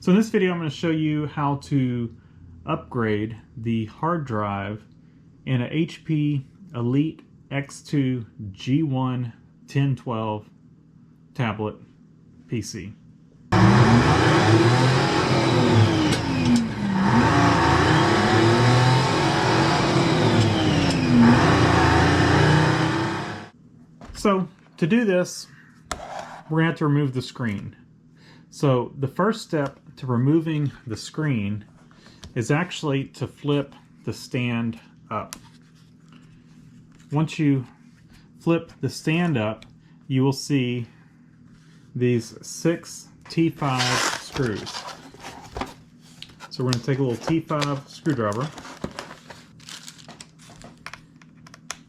So in this video I'm going to show you how to upgrade the hard drive in a HP Elite X2 G1 1012 tablet PC. So to do this, we're going to have to remove the screen. So the first step to removing the screen is actually to flip the stand up. Once you flip the stand up, you will see these 6 T5 screws. So we're going to take a little T5 screwdriver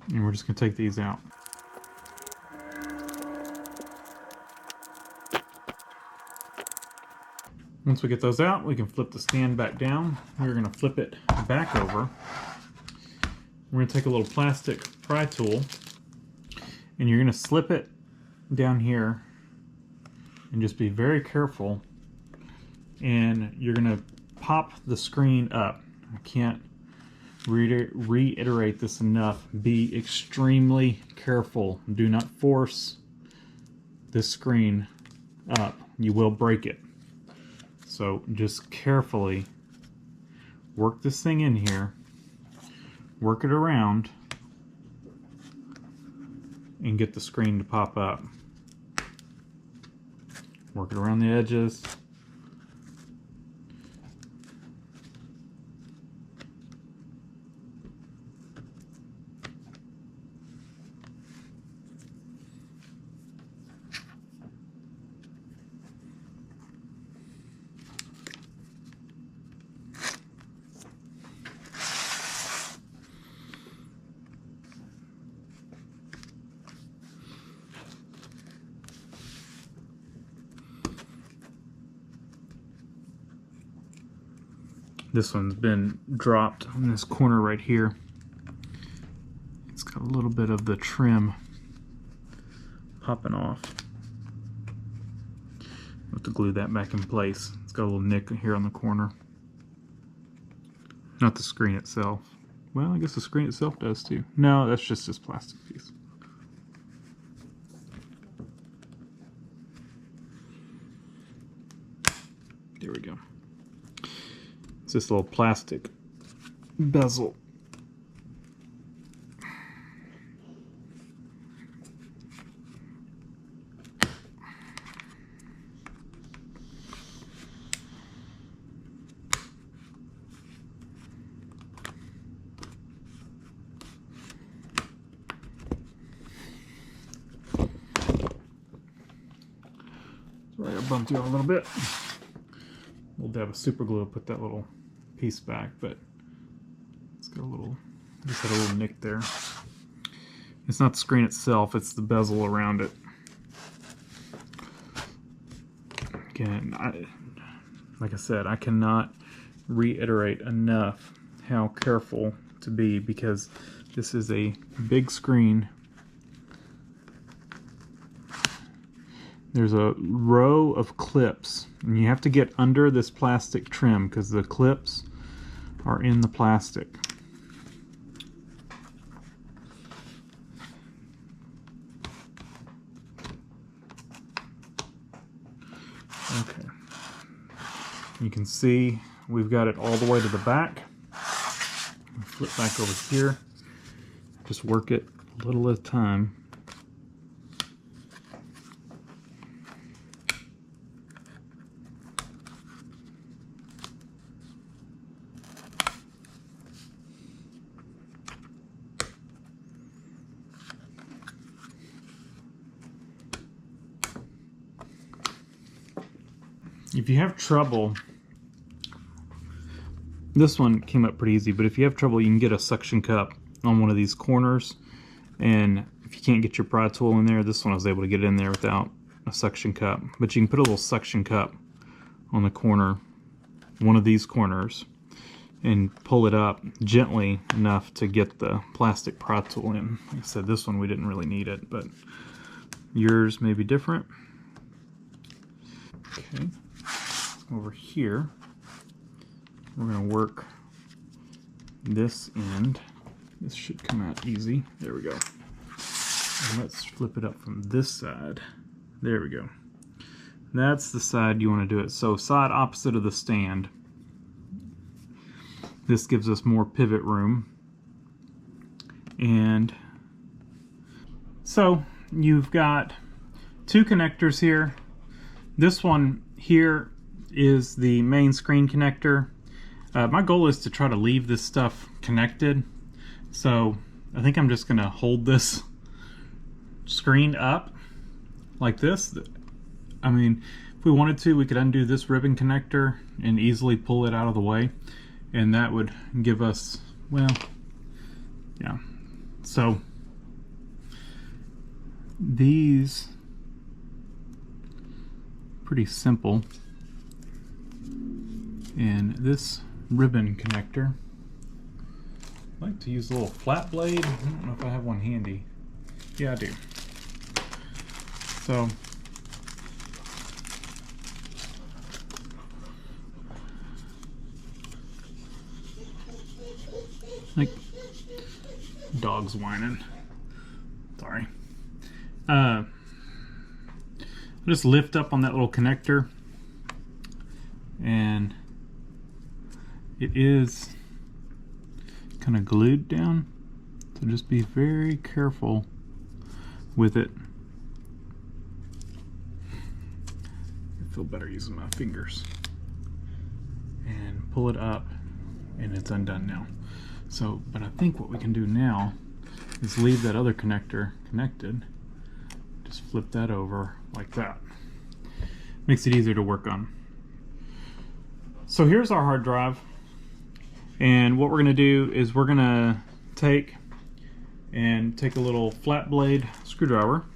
and we're just going to take these out. Once we get those out, we can flip the stand back down. We're going to flip it back over. We're going to take a little plastic pry tool and you're going to slip it down here and just be very careful, and you're going to pop the screen up. I can't reiterate this enough. Be extremely careful. Do not force this screen up. You will break it. So just carefully work this thing in here, work it around, and get the screen to pop up. Work it around the edges. This one's been dropped in this corner right here. It's got a little bit of the trim popping off. I'll have to glue that back in place. It's got a little nick here on the corner. Not the screen itself. Well, I guess the screen itself does too. No, that's just this plastic piece. There we go. It's this little plastic bezel. Sorry, I bumped you out a little bit. We'll dab of super glue, put that little piece back, but it's got a little, just had a little nick there. It's not the screen itself, it's the bezel around it. Again, like I said, I cannot reiterate enough how careful to be, because this is a big screen. There's a row of clips, and you have to get under this plastic trim because the clips are in the plastic. Okay. You can see we've got it all the way to the back. Flip back over here. Just work it a little at a time. If you have trouble, this one came up pretty easy, but if you have trouble, you can get a suction cup on one of these corners, and if you can't get your pry tool in there, this one I was able to get it in there without a suction cup. But you can put a little suction cup on the corner, one of these corners, and pull it up gently enough to get the plastic pry tool in. Like I said, this one we didn't really need it, but yours may be different. Okay. over here. We're going to work this end. This should come out easy. There we go. And let's flip it up from this side. There we go. That's the side you want to do it. So side opposite of the stand. This gives us more pivot room. And so you've got two connectors here. This one here is the main screen connector. My goal is to try to leave this stuff connected. So I think I'm just going to hold this screen up like this. I mean, if we wanted to, we could undo this ribbon connector and easily pull it out of the way. And that would give us, well, yeah. So these, pretty simple. And this ribbon connector, I like to use a little flat blade. I don't know if I have one handy. Yeah, I do. So like dog's whining. Sorry. Just lift up on that little connector, and it is kind of glued down, so just be very careful with it. I feel better using my fingers. And pull it up, and it's undone now. So, but I think what we can do now is leave that other connector connected. Just flip that over like that. Makes it easier to work on. So here's our hard drive. And what we're going to do is we're going to take a little flat blade screwdriver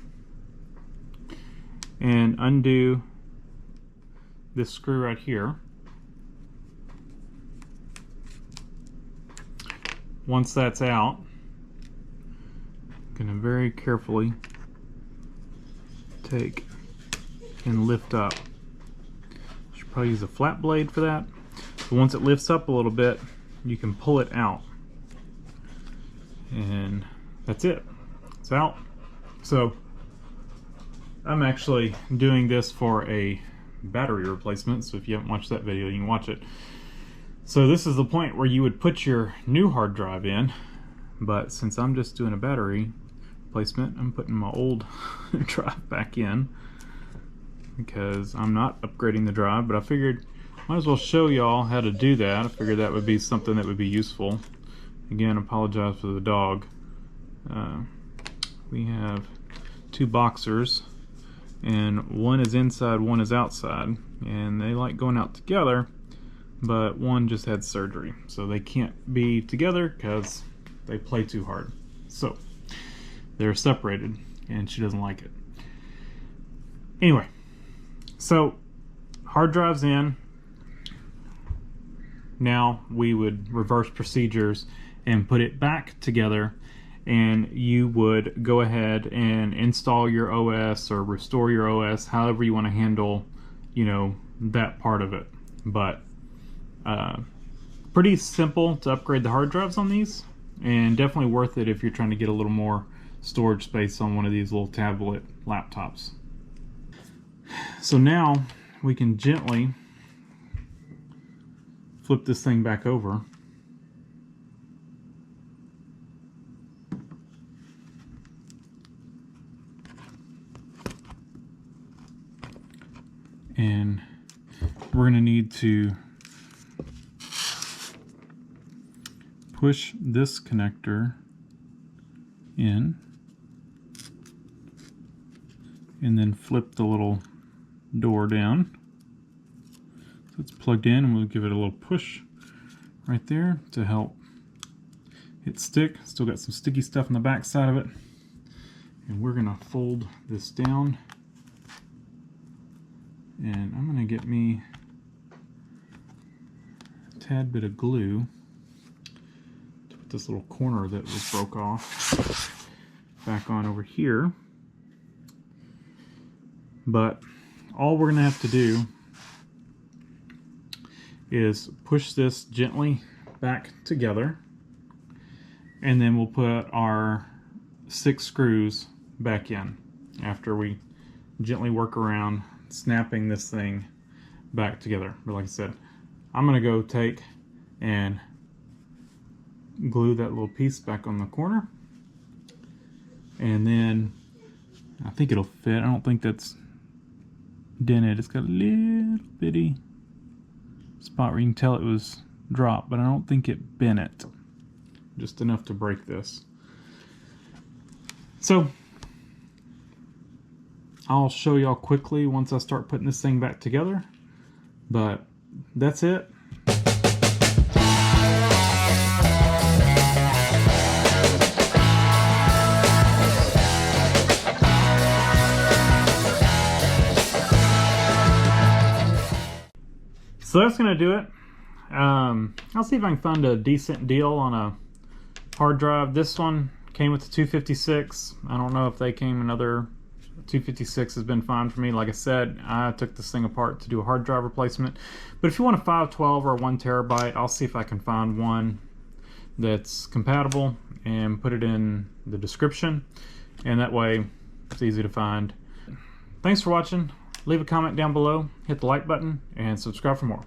and undo this screw right here. Once that's out, I'm going to very carefully take and lift up. Should probably use a flat blade for that. But once it lifts up a little bit, you can pull it out, and that's it. It's out. So I'm actually doing this for a battery replacement, so if you haven't watched that video, you can watch it. So this is the point where you would put your new hard drive in, but since I'm just doing a battery replacement, I'm putting my old drive back in because I'm not upgrading the drive, but I figured might as well show y'all how to do that. I figured that would be something that would be useful. Again, apologize for the dog. We have two boxers, and one is inside, one is outside, and they like going out together, but one just had surgery, so they can't be together because they play too hard. So they're separated, and she doesn't like it. Anyway, so hard drive's in. Now we would reverse procedures and put it back together, and you would go ahead and install your OS or restore your OS, however you want to handle, you know, that part of it. But pretty simple to upgrade the hard drives on these, and definitely worth it if you're trying to get a little more storage space on one of these little tablet laptops. So now we can gently flip this thing back over. And we're going to need to push this connector in and then flip the little door down. So it's plugged in, and we'll give it a little push right there to help it stick. Still got some sticky stuff on the back side of it. And we're going to fold this down. And I'm going to get me a tad bit of glue to put this little corner that was broke off back on over here. But all we're going to have to do is push this gently back together, and then we'll put our 6 screws back in after we gently work around snapping this thing back together. But like I said, I'm gonna go take and glue that little piece back on the corner, and then I think it'll fit. I don't think that's dented. It's got a little bitty spot where you can tell it was dropped, but I don't think it bent it. Just enough to break this. So I'll show y'all quickly once I start putting this thing back together, but that's it. So that's going to do it. I'll see if I can find a decent deal on a hard drive. This one came with the 256. I don't know if they came another 256 has been fine for me. Like I said, I took this thing apart to do a hard drive replacement. But if you want a 512 or a 1 terabyte, I'll see if I can find one that's compatible and put it in the description. And that way it's easy to find. Thanks for watching. Leave a comment down below, hit the like button, and subscribe for more.